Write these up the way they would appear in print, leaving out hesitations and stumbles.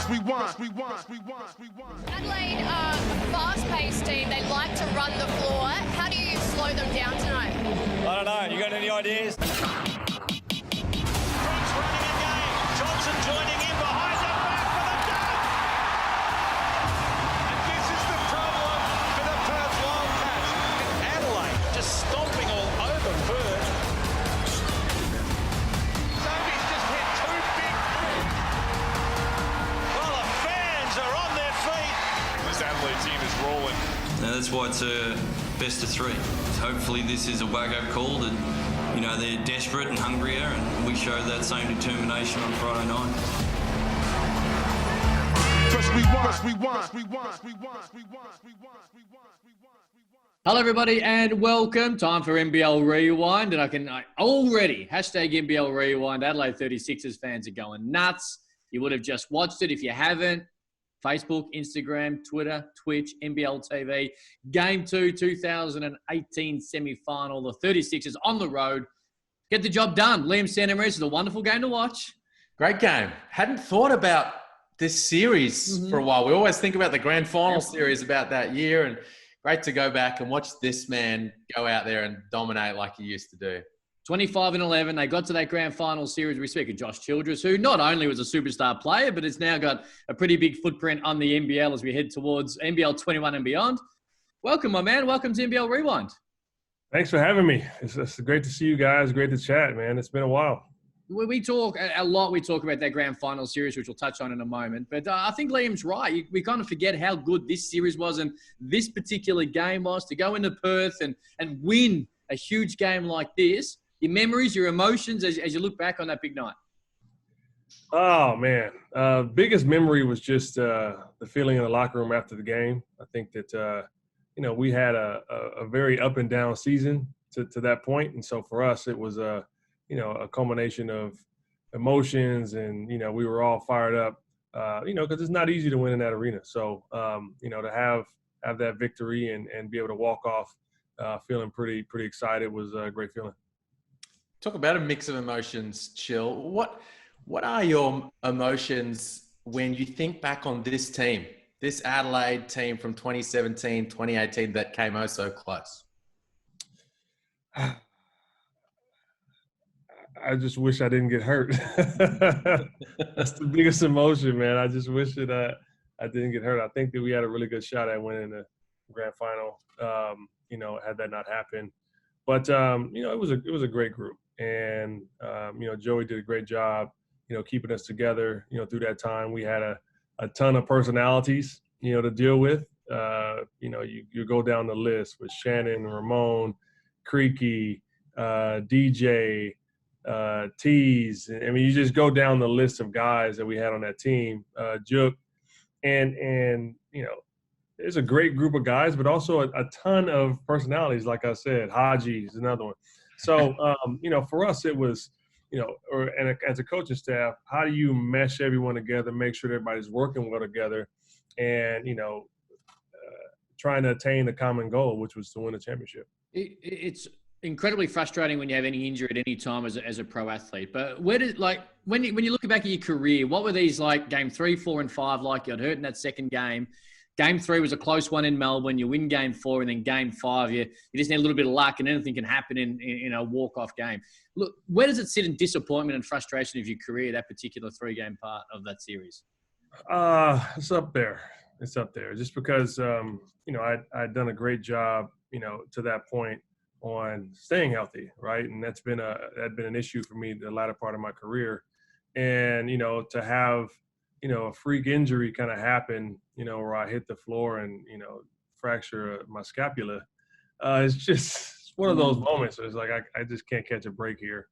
Adelaide are a fast-paced team. They like to run the floor. How do you slow them down tonight? I don't know. You got any ideas? Cross running again. Johnson joining in behind it. Back for the dunk. And this is the problem for the Perth Wildcats. Adelaide just stomping all over Perth. Sophie's just hit two big threes. Well, the fans are on their feet. This Adelaide team is rolling. That's why it's a best of three. Hopefully this is a wake-up call that, you know, they're desperate and hungrier, and we showed that same determination on Friday night. Hello everybody and welcome. Time for NBL Rewind, and I already, hashtag NBL Rewind, Adelaide 36ers fans are going nuts. You would have just watched it if you haven't. Facebook, Instagram, Twitter, Twitch, NBL TV. Game 2, 2018 semi-final. The 36ers on the road. Get the job done. Liam Santamaris is a wonderful game to watch. Great game. Hadn't thought about this series for a while. We always think about the grand final series about that year, and great to go back and watch this man go out there and dominate like he used to do. 25-11. They got to that grand final series. We speak of Josh Childress, who not only was a superstar player, but has now got a pretty big footprint on the NBL as we head towards NBL 21 and beyond. Welcome, my man. Welcome to NBL Rewind. Thanks for having me. It's great to see you guys. Great to chat, man. It's been a while. We talk a lot. We talk about that grand final series, which we'll touch on in a moment. But I think Liam's right. We kind of forget how good this series was and this particular game was. To go into Perth and win a huge game like this. Your memories, your emotions as you look back on that big night? Oh, man. Biggest memory was just the feeling in the locker room after the game. I think that, we had a very up and down season to that point. And so for us, it was a culmination of emotions and, we were all fired up, because it's not easy to win in that arena. So, to have that victory and be able to walk off feeling pretty excited was a great feeling. Talk about a mix of emotions, Chill. What are your emotions when you think back on this team, this Adelaide team from 2017, 2018 that came oh so close? I just wish I didn't get hurt. That's the biggest emotion, man. I just wish that I didn't get hurt. I think that we had a really good shot at winning the grand final, had that not happened. But, it was a great group. And, Joey did a great job, keeping us together, through that time. We had a ton of personalities, to deal with. You go down the list with Shannon, Ramon, Creaky, DJ, Tease. I mean, you just go down the list of guys that we had on that team, Jook. And there's a great group of guys, but also a ton of personalities, like I said. Haji is another one. So, for us, it was, as a coaching staff, how do you mesh everyone together, make sure everybody's working well together, and, trying to attain the common goal, which was to win a championship. It's incredibly frustrating when you have any injury at any time as a pro athlete. But when you look back at your career, what were these like game 3, 4, and 5 like? You got hurt in that second game. Game 3 was a close one in Melbourne. You win game 4, and then game 5, you just need a little bit of luck, and anything can happen in a walk-off game. Look, where does it sit in disappointment and frustration of your career, that particular 3-game part of that series? It's up there. It's up there. Just because, I'd done a great job, to that point on staying healthy, right? And that'd been an issue for me the latter part of my career. And, to have a freak injury kind of happened, where I hit the floor and, fracture my scapula. It's one of those moments where it's like, I just can't catch a break here.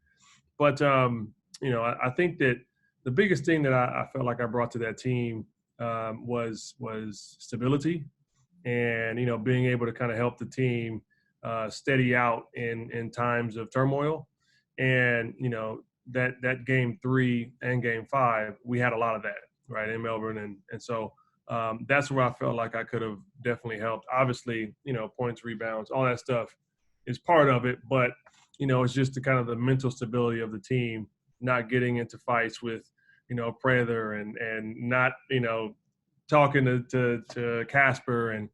But, I think that the biggest thing that I felt like I brought to that team was stability and, being able to kind of help the team steady out in times of turmoil. And, that game 3 and game 5, we had a lot of that. Right, in Melbourne. And so that's where I felt like I could have definitely helped. Obviously, points, rebounds, all that stuff is part of it. But, it's just the kind of the mental stability of the team, not getting into fights with, Prather and not, talking to Casper and,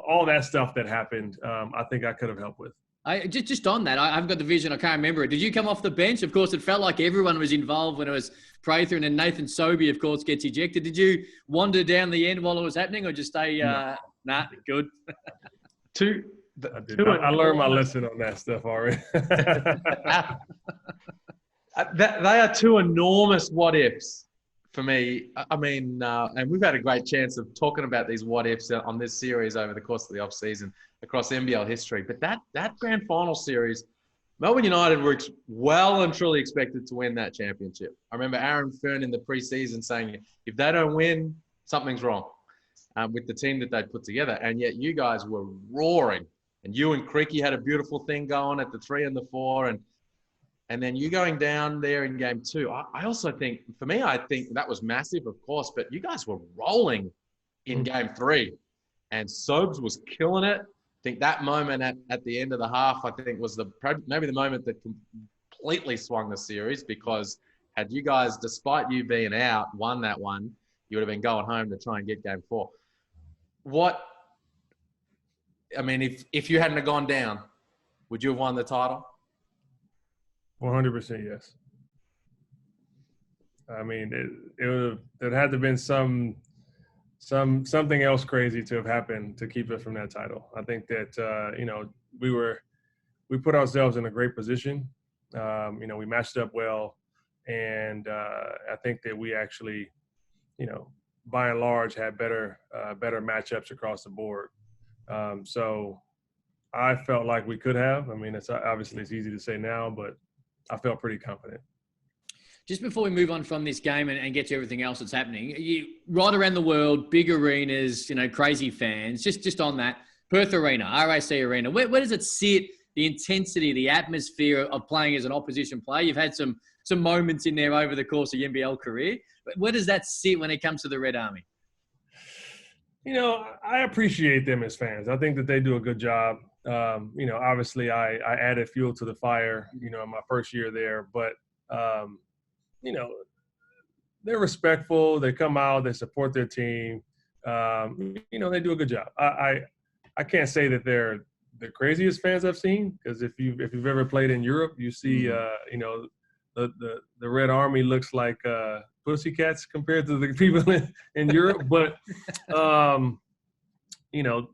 all that stuff that happened, I think I could have helped with. Just on that, I've got the vision. I can't remember it. Did you come off the bench? Of course, it felt like everyone was involved when it was Prather, and then Nathan Sobey, of course, gets ejected. Did you wander down the end while it was happening, or just stay? Nah, good. I learned my lesson on that stuff already. They are two enormous what ifs for me. I mean, and we've had a great chance of talking about these what ifs on this series over the course of the off season across NBL history. But that grand final series, Melbourne United were well and truly expected to win that championship. I remember Aaron Fern in the preseason saying, if they don't win, something's wrong with the team that they put together. And yet you guys were roaring. And you and Creaky had a beautiful thing going at the 3 and the 4. And then you going down there in game 2. I also think, for me, I think that was massive, of course, but you guys were rolling in game 3. And Sobes was killing it. I think that moment at the end of the half, I think was maybe the moment that completely swung the series, because had you guys, despite you being out, won that one, you would have been going home to try and get game 4. If you hadn't have gone down, would you have won the title? 100% yes. I mean, it had to have been something else crazy to have happened to keep us from that title. I think that we put ourselves in a great position. We matched up well, and I think that we actually, by and large, had better matchups across the board. So I felt like we could have. I mean, it's easy to say now, but I felt pretty confident. Just before we move on from this game and get to everything else that's happening, right around the world, big arenas, crazy fans, just on that, Perth Arena, RAC Arena, where does it sit, the intensity, the atmosphere of playing as an opposition player? You've had some moments in there over the course of your NBL career, but where does that sit when it comes to the Red Army? I appreciate them as fans. I think that they do a good job. Obviously I added fuel to the fire, in my first year there, but, they're respectful. They come out, they support their team. They do a good job. I can't say that they're the craziest fans I've seen, because if you've ever played in Europe, you see, the Red Army looks like pussycats compared to the people in Europe. But,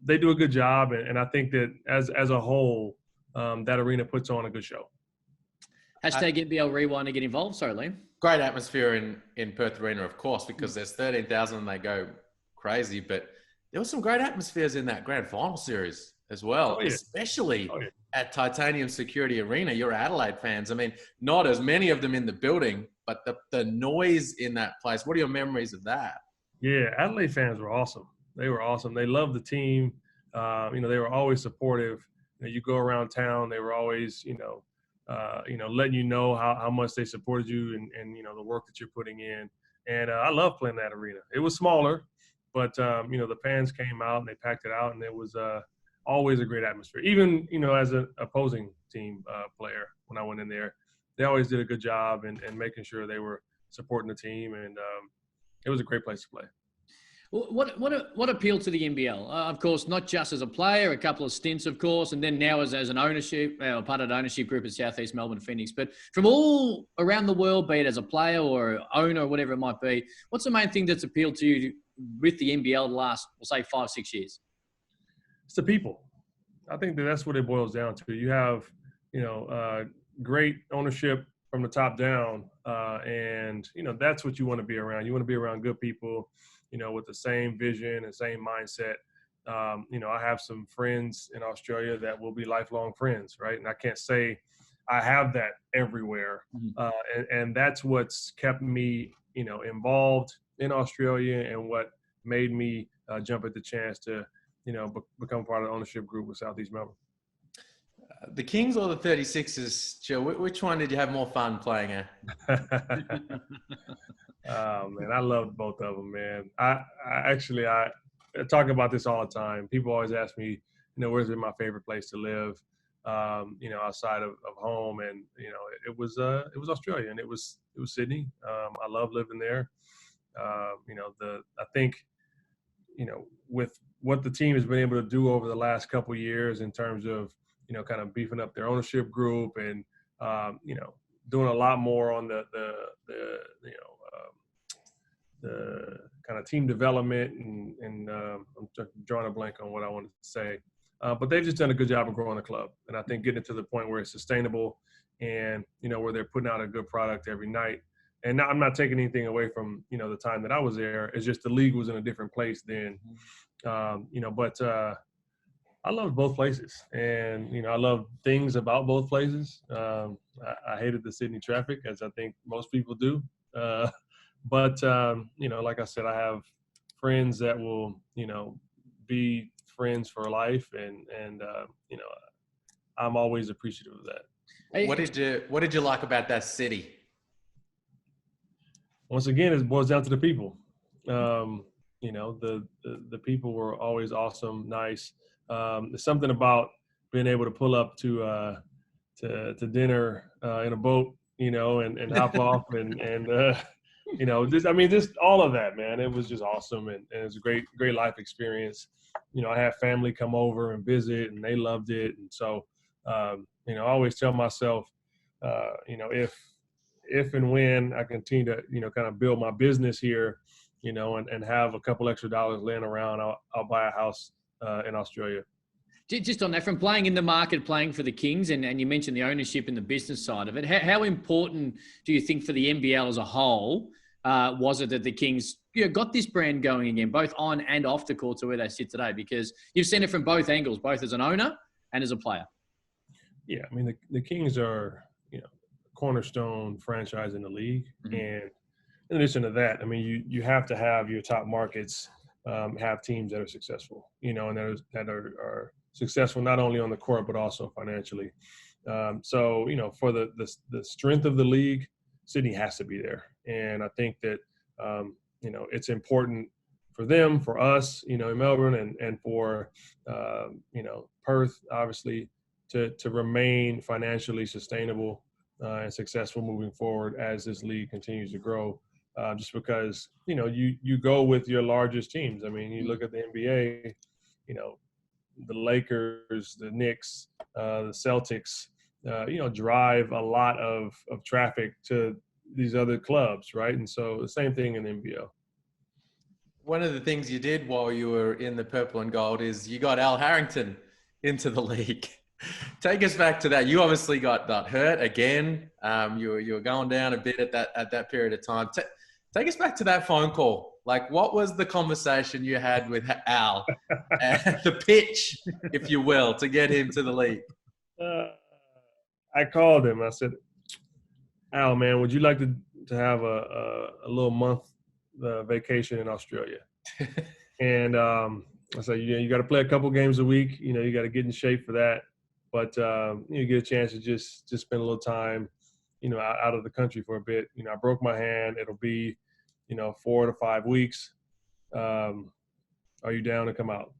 they do a good job. And I think that as a whole, that arena puts on a good show. Hashtag Nbl Rewind to get involved. Sorry, Liam. Great atmosphere in Perth Arena, of course, because there's 13,000 and they go crazy. But there were some great atmospheres in that grand final series as well, especially at Titanium Security Arena. You're Adelaide fans. I mean, not as many of them in the building, but the noise in that place. What are your memories of that? Yeah, Adelaide fans were awesome. They were awesome. They loved the team. They were always supportive. You go around town, they were always, letting you know how much they supported you and the work that you're putting in. And I love playing that arena. It was smaller, but, the fans came out and they packed it out, and it was always a great atmosphere. Even, as an opposing team player, when I went in there, they always did a good job in making sure they were supporting the team. And it was a great place to play. What appealed to the NBL? Of course, not just as a player, a couple of stints, of course, and then now as an ownership, part of the ownership group at South East Melbourne Phoenix. But from all around the world, be it as a player or owner or whatever it might be, what's the main thing that's appealed to you with the NBL the last, we'll say, 5-6 years? It's the people. I think that's what it boils down to. You have, great ownership from the top down, and that's what you want to be around. You want to be around good people, with the same vision and same mindset. I have some friends in Australia that will be lifelong friends, right? And I can't say I have that everywhere, and that's what's kept me, involved in Australia, and what made me jump at the chance to, become part of the ownership group with South East Melbourne. The Kings or the 36ers, Jill? Which one did you have more fun playing at? Oh, man, I loved both of them, man. I talk about this all the time. People always ask me, where's been my favorite place to live? outside of home. And, it was Australia, and it was Sydney. I love living there. I think, with what the team has been able to do over the last couple of years in terms of, kind of beefing up their ownership group and, doing a lot more on the kind of team development and I'm drawing a blank on what I wanted to say. But they've just done a good job of growing the club. And I think getting it to the point where it's sustainable and, where they're putting out a good product every night. And I'm not taking anything away from, the time that I was there. It's just the league was in a different place then. But I loved both places. And, I love things about both places. I hated the Sydney traffic, as I think most people do. But like I said, I have friends that will, be friends for life. And I'm always appreciative of that. Hey, what did you like about that city? Once again, it boils down to the people. The people were always awesome, nice. There's something about being able to pull up to dinner in a boat, and hop off and just all of that, man. It was just awesome, and it was a great life experience. I had family come over and visit, and they loved it. And so, I always tell myself, if and when I continue to, kind of build my business here, and have a couple extra dollars laying around, I'll buy a house in Australia. Just on that, from playing in the market, playing for the Kings, and you mentioned the ownership and the business side of it, how important do you think for the NBL as a whole was it that the Kings got this brand going again, both on and off the court to where they sit today? Because you've seen it from both angles, both as an owner and as a player. Yeah, I mean, the Kings are, cornerstone franchise in the league. Mm-hmm. And in addition to that, I mean, you have to have your top markets have teams that are successful, and that are successful not only on the court but also financially. So for the strength of the league, Sydney has to be there, and I think that it's important for them, for us, in Melbourne, and for Perth, obviously, to remain financially sustainable and successful moving forward as this league continues to grow. Just because, you go with your largest teams. I mean, you look at the NBA, the Lakers, the Knicks, the Celtics, drive a lot of traffic to these other clubs, right? And so the same thing in the NBL. One of the things you did while you were in the purple and gold is you got Al Harrington into the league. Take us back to that. You obviously got hurt again. You were going down a bit at that period of time. Take us back to that phone call. Like, what was the conversation you had with Al, and the pitch, if you will, to get him to the league? I called him. I said, Al, man, would you like to have a little month vacation in Australia? And I said, you got to play a couple games a week. You got to get in shape for that. But you get a chance to just spend a little time, out of the country for a bit. I broke my hand. It'll be, 4 to 5 weeks. Are you down to come out?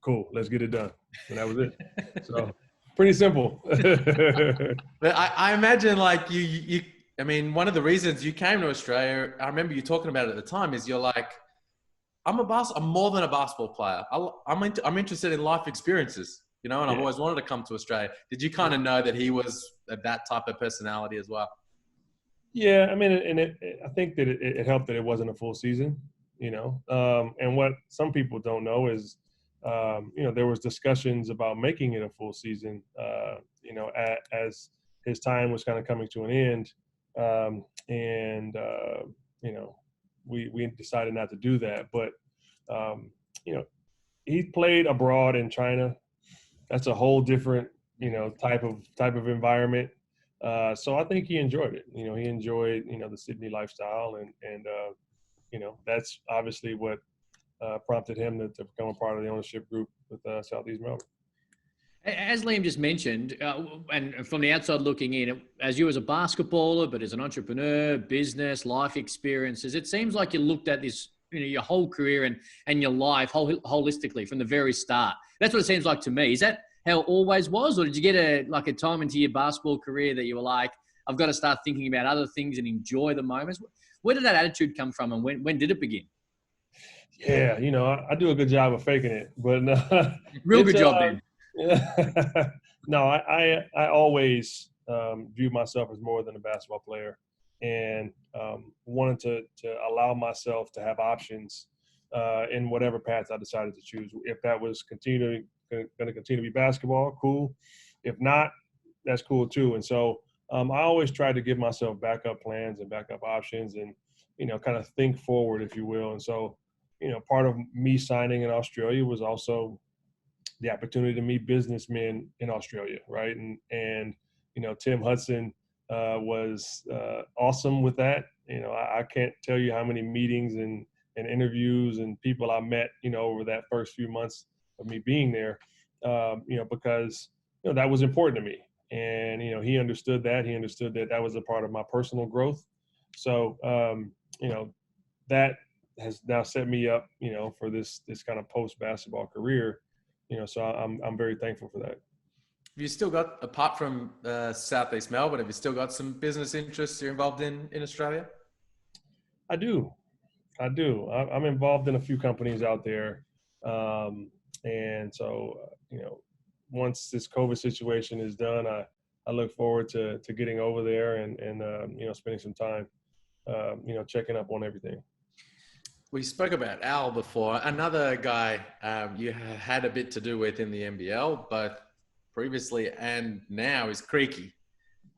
Cool. Let's get it done. And that was it. So pretty simple. But I imagine, like, you. I mean, one of the reasons you came to Australia, I remember you talking about it at the time, is you're like, I'm more than a basketball player. I'm interested in life experiences. And I've always wanted to come to Australia. Did you kind of know that he was that type of personality as well? Yeah, I mean, and I think that it helped that it wasn't a full season, And what some people don't know is, there was discussions about making it a full season, as his time was kind of coming to an end. We decided not to do that. But, he played abroad in China. That's a whole different, type of environment. So I think he enjoyed it. He enjoyed, the Sydney lifestyle, and that's obviously what prompted him to become a part of the ownership group with South East Melbourne. As Liam just mentioned, and from the outside looking in, as you as a basketballer, but as an entrepreneur, business, life experiences, it seems like you looked at this, your whole career and your life holistically from the very start. That's what it seems like to me. Is that how it always was, or did you get a time into your basketball career that you were like, I've got to start thinking about other things and enjoy the moments? Where did that attitude come from, and when did it begin? Yeah, I do a good job of faking it, but Real good job, Ben. Yeah. No, I always viewed myself as more than a basketball player, and wanted to allow myself to have options in whatever path I decided to choose. If that was going to continue to be basketball, cool. If not, that's cool too. And so I always tried to give myself backup plans and backup options, and kind of think forward, if you will. And so part of me signing in Australia was also the opportunity to meet businessmen in Australia, right? And Tim Hudson was awesome with that. I can't tell you how many meetings and interviews and people I met, over that first few months of me being there, because that was important to me. And he understood that. He understood that that was a part of my personal growth. So that has now set me up, for this kind of post basketball career. So I'm very thankful for that. Have you still got, apart from South East Melbourne, have you still got some business interests you're involved in Australia? I do. I'm involved in a few companies out there. And so, once this COVID situation is done, I look forward to getting over there and spending some time, checking up on everything. We spoke about Al before. Another guy you had a bit to do with in the NBL, both previously and now, is Creaky.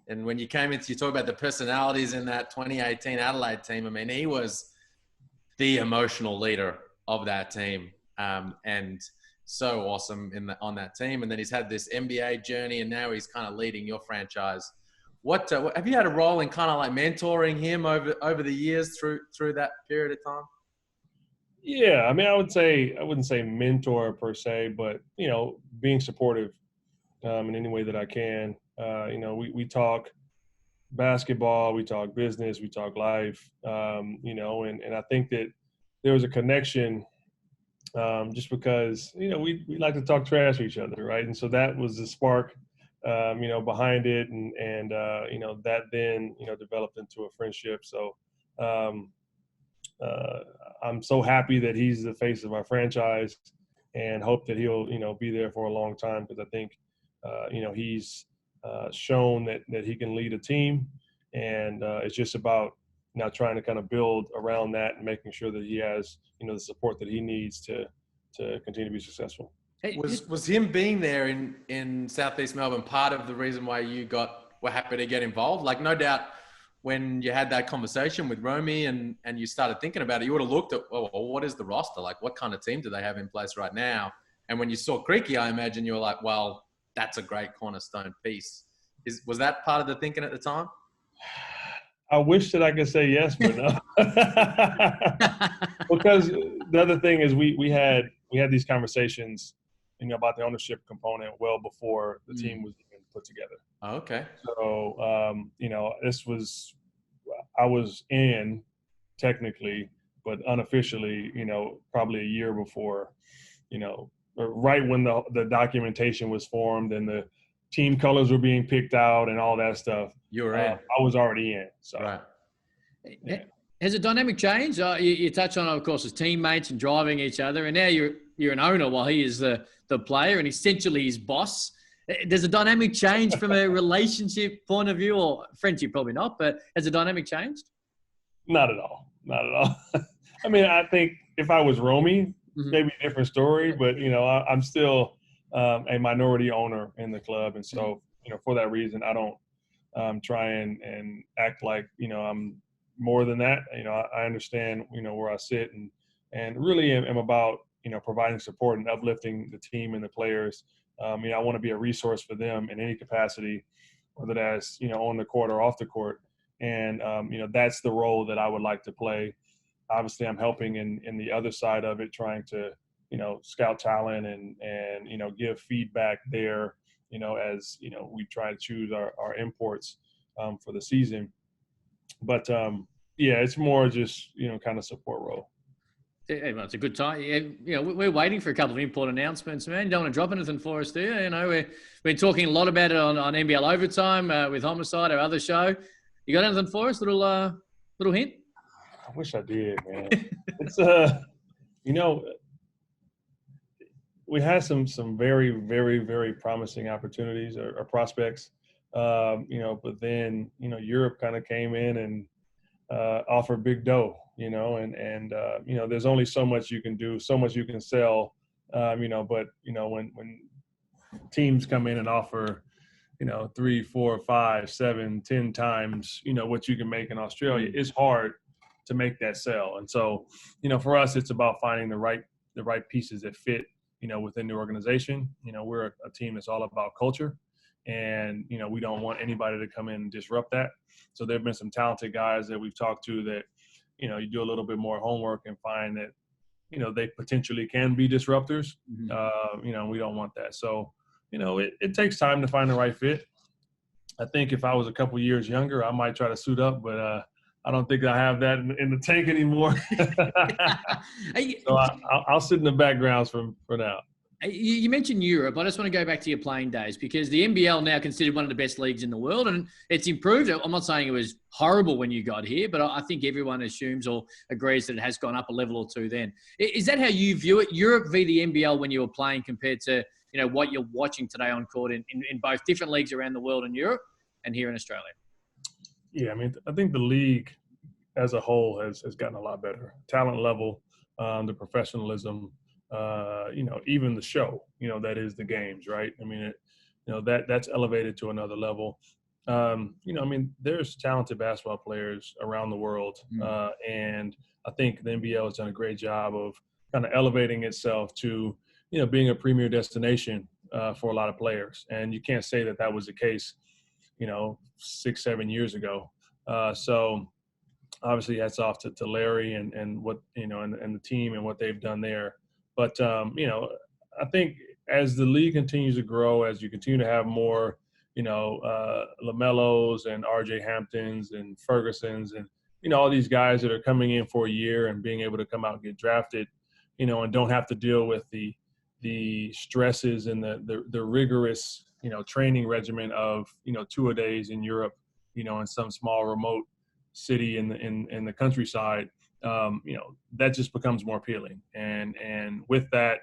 And when you came into, you talk about the personalities in that 2018 Adelaide team. I mean, he was the emotional leader of that team, and so awesome on that team. And then he's had this NBA journey, and now he's kind of leading your franchise. What have you had a role in kind of like mentoring him over the years through that period of time? Yeah, I mean, I wouldn't say mentor per se, but being supportive in any way that I can. We talk basketball, we talk business, we talk life, and I think that there was a connection just because we like to talk trash to each other, right? And so that was the spark, behind it, and that then developed into a friendship. So. I'm so happy that he's the face of our franchise, and hope that he'll, be there for a long time, because I think, he's shown that he can lead a team, and it's just about now trying to kind of build around that and making sure that he has, the support that he needs to continue to be successful. Was him being there in South East Melbourne part of the reason why you were happy to get involved? Like, no doubt, when you had that conversation with Romy and you started thinking about it, you would have looked at, well, what is the roster? Like, what kind of team do they have in place right now? And when you saw Creaky, I imagine you were like, well, that's a great cornerstone piece. Was that part of the thinking at the time? I wish that I could say yes, but no. Because the other thing is we had these conversations, about the ownership component well before the team was even put together. Oh, okay. So, I was in technically, but unofficially, probably a year before, right when the documentation was formed and the team colors were being picked out and all that stuff. You were in. I was already in. So. Right. Yeah. Has the dynamic changed? You touch on, of course, as teammates and driving each other, and now you're an owner while he is the player and essentially his boss. Does the dynamic change from a relationship point of view, or friendship probably not, but has the dynamic changed? Not at all. I mean, I think if I was Romy, maybe a different story, but, I'm still a minority owner in the club. And so, for that reason, I don't try and act like, I'm more than that. I understand, where I sit and really am about, providing support and uplifting the team and the players. I want to be a resource for them in any capacity, whether that's, on the court or off the court. And, that's the role that I would like to play. Obviously, I'm helping in the other side of it, trying to, scout talent and give feedback there, as, we try to choose our imports for the season. But, yeah, it's more just, kind of support role. Yeah, well, it's a good time. Yeah, we're waiting for a couple of important announcements, man. You don't want to drop anything for us, do you? We've been talking a lot about it on NBL Overtime with Homicide, our other show. You got anything for us? Little hint? I wish I did, man. It's we had some very, very, very promising opportunities or prospects, but then Europe kind of came in and offered big dough, and there's only so much you can do, so much you can sell, but when teams come in and offer 3, 4, 5, 7, 10 times what you can make in Australia, it's hard to make that sell. And so for us, it's about finding the right pieces that fit within the organization. We're a team that's all about culture, and we don't want anybody to come in and disrupt that. So there have been some talented guys that we've talked to that you do a little bit more homework and find that they potentially can be disruptors. We don't want that. So it takes time to find the right fit. I think if I was a couple years younger, I might try to suit up, but I don't think I have that in the tank anymore. So I'll sit in the backgrounds for now. You mentioned Europe. I just want to go back to your playing days, because the NBL now considered one of the best leagues in the world, and it's improved. I'm not saying it was horrible when you got here, but I think everyone assumes or agrees that it has gone up a level or two then. Is that how you view it, Europe v. the NBL, when you were playing, compared to what you're watching today on court in both different leagues around the world in Europe and here in Australia? Yeah, I think the league as a whole has gotten a lot better. Talent level, the professionalism, even the show, that is the games, right? That's elevated to another level. There's talented basketball players around the world. And I think the NBL has done a great job of kind of elevating itself to, being a premier destination for a lot of players. And you can't say that was the case, 6, 7 years ago. So obviously hats off to Larry and what, and the team and what they've done there. But, I think as the league continues to grow, as you continue to have more, LaMelos and RJ Hamptons and Fergusons and, all these guys that are coming in for a year and being able to come out and get drafted, and don't have to deal with the stresses and the rigorous, training regimen of, 2-a-days in Europe, in some small remote city in the countryside. That just becomes more appealing. And with that,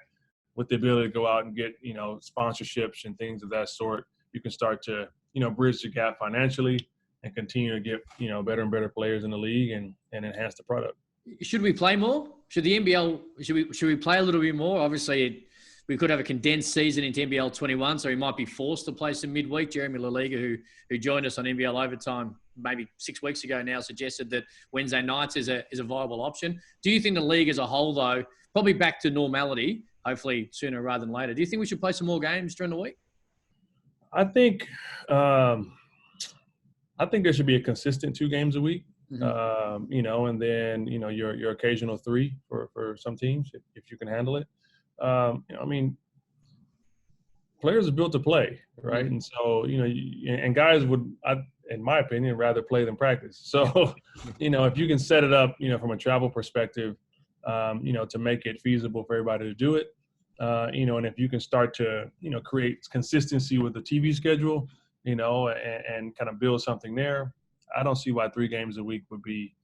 with the ability to go out and get, sponsorships and things of that sort, you can start to, bridge the gap financially and continue to get, better and better players in the league and enhance the product. Should we play more? Should the NBL, should we play a little bit more? Obviously, we could have a condensed season into NBL 21, so he might be forced to play some midweek. Jeremy LaLiga, who joined us on NBL Overtime maybe 6 weeks ago now, suggested that Wednesday nights is a viable option. Do you think the league as a whole, though, probably back to normality, hopefully sooner rather than later, do you think we should play some more games during the week? I think there should be a consistent 2 games a week. And then, your occasional 3 for some teams, if you can handle it. Players are built to play, right? And so, and guys would, in my opinion, rather play than practice. So, if you can set it up, from a travel perspective, to make it feasible for everybody to do it, and if you can start to, create consistency with the TV schedule, and kind of build something there, I don't see why 3 games a week would be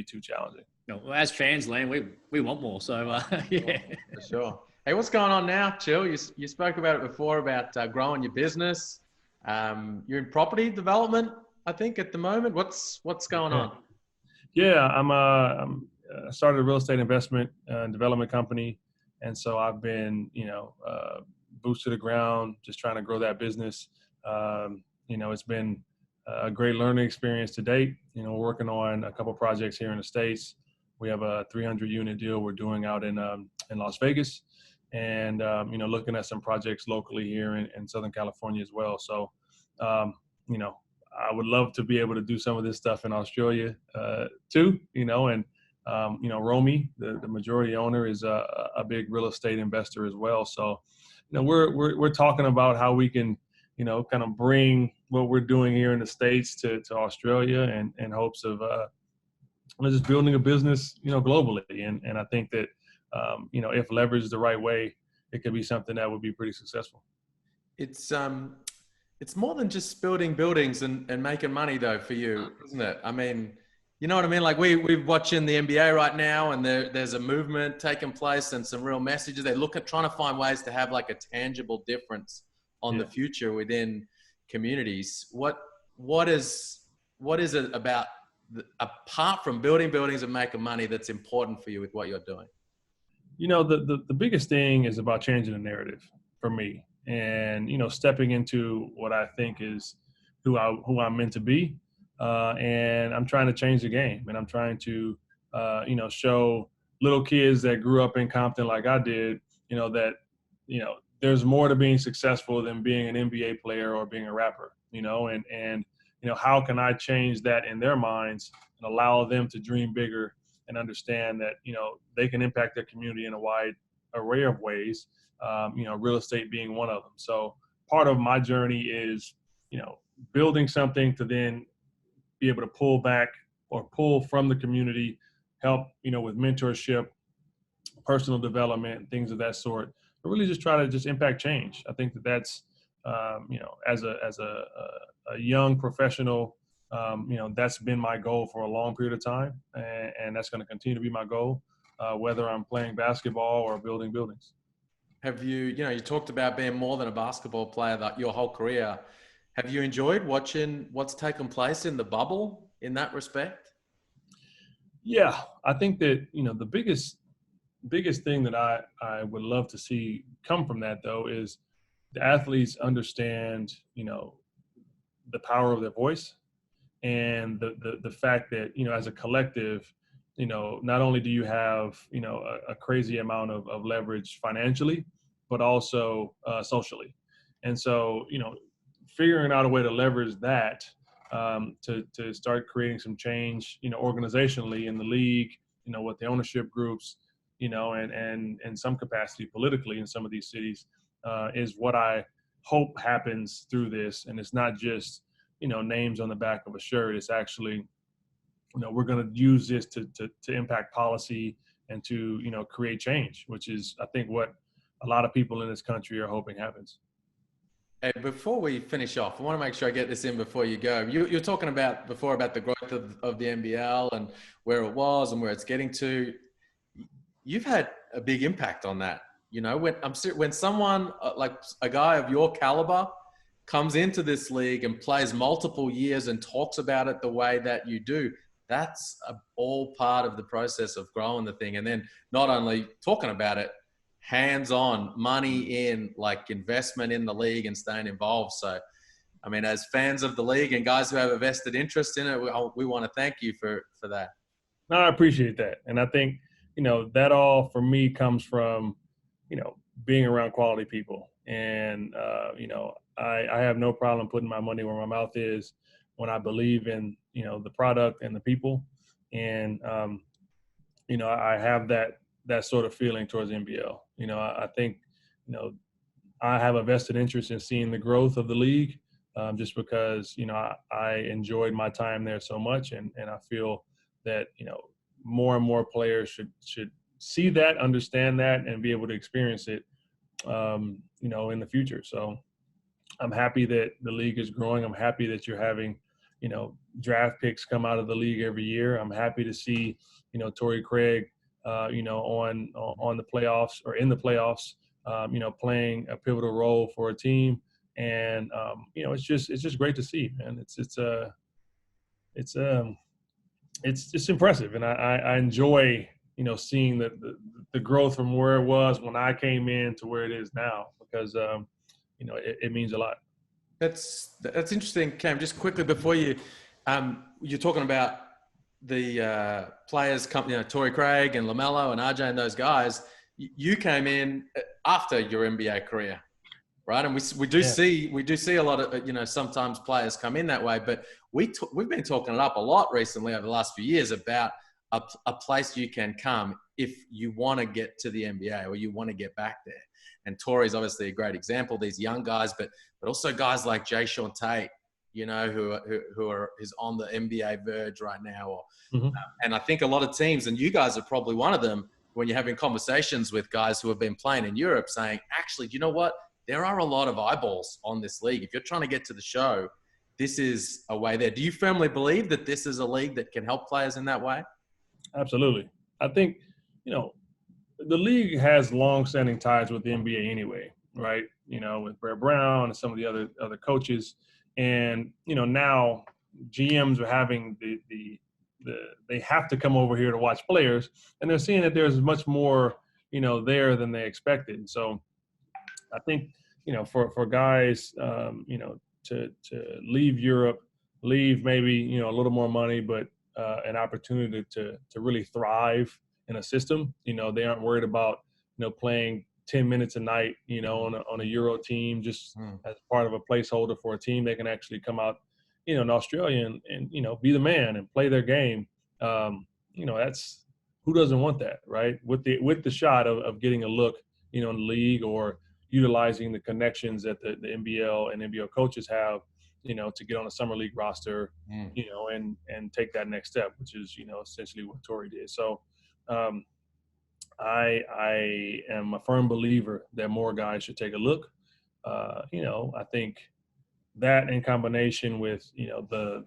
too challenging. No, well, as fans, Len, we want more. So, yeah. For sure. Hey, what's going on now, Chill? You spoke about it before about growing your business. You're in property development, I think, at the moment. What's going on? Yeah, I started a real estate investment and development company, and so I've been, boots to the ground, just trying to grow that business. It's been a great learning experience to date. We're working on a couple projects here in the States. We have a 300-unit deal we're doing out in Las Vegas, and looking at some projects locally here in Southern California as well. So, I would love to be able to do some of this stuff in Australia too. Romy, the majority owner, is a big real estate investor as well. So, we're talking about how we can, kind of bring what we're doing here in the States to Australia, and in hopes of just building a business, globally. And I think that, if leveraged the right way, it could be something that would be pretty successful. It's more than just building buildings and making money though for you, isn't it? I mean, you know what I mean? Like we're watching the NBA right now, and there's a movement taking place and some real messages. They look at trying to find ways to have like a tangible difference on the future within communities. What is it about apart from building buildings and making money that's important for you with what you're doing? The biggest thing is about changing the narrative for me, and stepping into what I think is who I'm meant to be, and I'm trying to change the game, and I'm trying to show little kids that grew up in Compton like I did, that there's more to being successful than being an NBA player or being a rapper, and how can I change that in their minds and allow them to dream bigger and understand that they can impact their community in a wide array of ways, real estate being one of them. So part of my journey is building something to then be able to pull back or pull from the community, help with mentorship, personal development, things of that sort, but really just try to just impact change. I think that's as a young professional, that's been my goal for a long period of time, and that's going to continue to be my goal, whether I'm playing basketball or building buildings. Have you talked about being more than a basketball player your whole career. Have you enjoyed watching what's taken place in the bubble in that respect? Yeah, I think that, the biggest thing that I would love to see come from that, though, is the athletes understand, the power of their voice, and the fact that, as a collective, not only do you have, a crazy amount of leverage financially, but also socially. And so, figuring out a way to leverage that to start creating some change, organizationally in the league, with the ownership groups, and in some capacity politically in some of these cities, is what I hope happens through this. And it's not just, names on the back of a shirt. It's actually, we're going to use this to impact policy and to, create change, which is, I think, what a lot of people in this country are hoping happens. Hey, before we finish off, I want to make sure I get this in before you go. You're talking before about the growth of the NBL and where it was and where it's getting to. You've had a big impact on that. When someone like a guy of your caliber comes into this league and plays multiple years and talks about it the way that you do, that's all part of the process of growing the thing. And then not only talking about it, hands-on, money in, like investment in the league and staying involved. So, I mean, as fans of the league and guys who have a vested interest in it, we want to thank you for that. No, I appreciate that. And I think, that all for me comes from, being around quality people. And, I have no problem putting my money where my mouth is when I believe in, the product and the people. And, I have that sort of feeling towards NBL. I think, I have a vested interest in seeing the growth of the league, just because, I enjoyed my time there so much. And I feel that, more and more players should see that, understand that, and be able to experience it, in the future. So I'm happy that the league is growing. I'm happy that you're having, draft picks come out of the league every year. I'm happy to see, Torrey Craig, on the playoffs or in the playoffs, playing a pivotal role for a team. And, it's just great to see, man. It's impressive. And I enjoy, seeing the growth from where it was when I came in to where it is now, because, it means a lot. That's interesting, Cam. Just quickly before you're talking about the players, Torrey Craig and LaMelo and RJ and those guys. You came in after your NBA career, right? And we do see a lot of sometimes players come in that way. But we've been talking it up a lot recently over the last few years about a place you can come if you want to get to the NBA or you want to get back there. And Torrey's obviously a great example. These young guys, but also guys like Jae'Sean Tate, who is on the NBA verge right now. And I think a lot of teams, and you guys are probably one of them, when you're having conversations with guys who have been playing in Europe saying, actually, do you know what? There are a lot of eyeballs on this league. If you're trying to get to the show, this is a way there. Do you firmly believe that this is a league that can help players in that way? Absolutely. I think, the league has long-standing ties with the NBA anyway, right? With Brett Brown and some of the other coaches. And, now GMs are having they have to come over here to watch players, and they're seeing that there's much more, there than they expected. And so I think, for guys, to leave Europe, leave maybe, a little more money, but an opportunity to really thrive in a system. They aren't worried about, playing 10 minutes a night, on a Euro team, just as part of a placeholder for a team. They can actually come out, in Australia and be the man and play their game. That's, who doesn't want that, right? With the shot of getting a look, in the league, or utilizing the connections that the NBL and NBL coaches have, to get on a summer league roster, and take that next step, which is, essentially what Torrey did. So I am a firm believer that more guys should take a look. I think that in combination with, the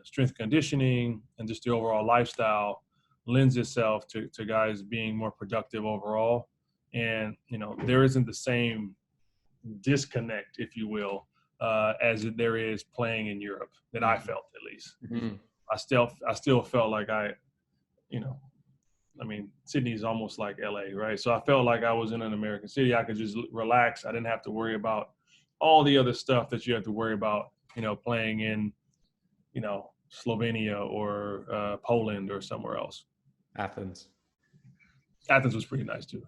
strength conditioning and just the overall lifestyle lends itself to guys being more productive overall. And, there isn't the same disconnect, if you will, as there is playing in Europe, that I felt, at least. Mm-hmm. I still felt like Sydney's almost like LA, right? So I felt like I was in an American city. I could just relax. I didn't have to worry about all the other stuff that you have to worry about, playing in, Slovenia or Poland or somewhere else. Athens was pretty nice too.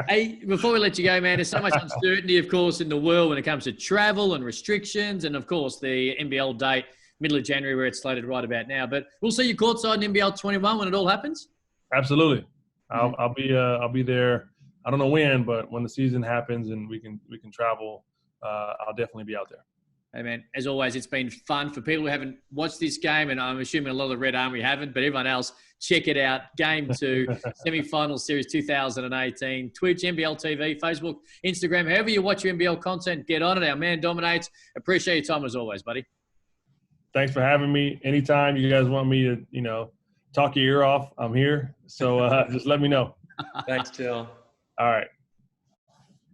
Hey, before we let you go, man, there's so much uncertainty, of course, in the world when it comes to travel and restrictions, and of course the NBL date, middle of January, where it's slated right about now. But we'll see you courtside in NBL 21 when it all happens. Absolutely, I'll be there. I don't know when, but when the season happens and we can travel, I'll definitely be out there. Hey, man, as always, it's been fun. For people who haven't watched this game, and I'm assuming a lot of the Red Army haven't, but everyone else, check it out. Game 2, semi-final series 2018. Twitch, NBL TV, Facebook, Instagram, however you watch your NBL content, get on it. Our man dominates. Appreciate your time as always, buddy. Thanks for having me. Anytime you guys want me to, talk your ear off, I'm here. So just let me know. Thanks, Jill. All right.